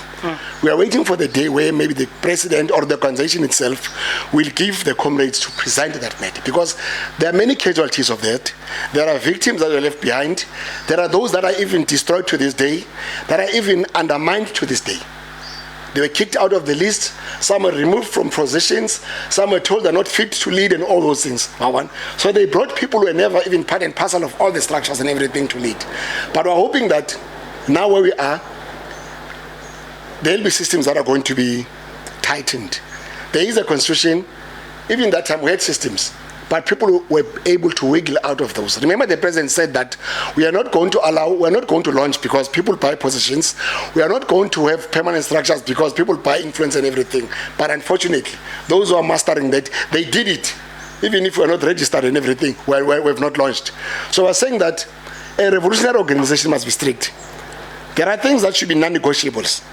We are waiting for the day where maybe the president or the organization itself will give the comrades to present that matter, because there are many casualties of that. There are victims that are left behind. There are those that are even destroyed to this day, that are even undermined to this day. They were kicked out of the list. Some were removed from positions. Some were told they're not fit to lead and all those things. So they brought people who were never even part and parcel of all the structures and everything to lead. But we're hoping that now where we are, there'll be systems that are going to be tightened. There is a constitution. Even that time we had systems, but people were able to wiggle out of those. Remember, the president said that we're not going to launch because people buy positions. We are not going to have permanent structures because people buy influence and everything. But unfortunately, those who are mastering that, they did it. Even if we're not registered and everything, we've not launched. So we're saying that a revolutionary organization must be strict. There are things that should be non-negotiables.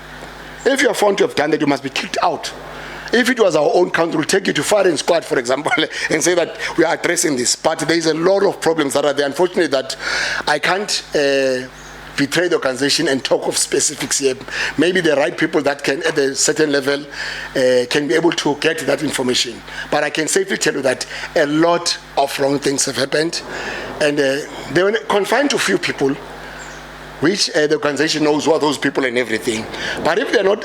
If you're found to have done that, you must be kicked out. If it was our own country, we'll take you to firing squad, for example, and say that we are addressing this. But there is a lot of problems that are there. Unfortunately, that I can't betray the organization and talk of specifics here. Maybe the right people that can, at a certain level, can be able to get that information. But I can safely tell you that a lot of wrong things have happened, and they were confined to few people, which the organization knows who are those people and everything. But if they're not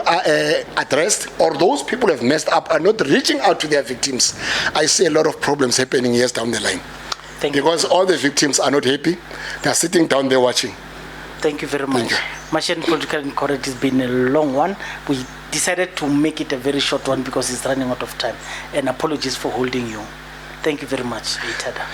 addressed, or those people have messed up, are not reaching out to their victims, I see a lot of problems happening years down the line. Because all the victims are not happy. They're sitting down there watching. Thank you very much. Machine Political Incorrect has been a long one. We decided to make it a very short one because it's running out of time. And apologies for holding you. Thank you very much, Itada.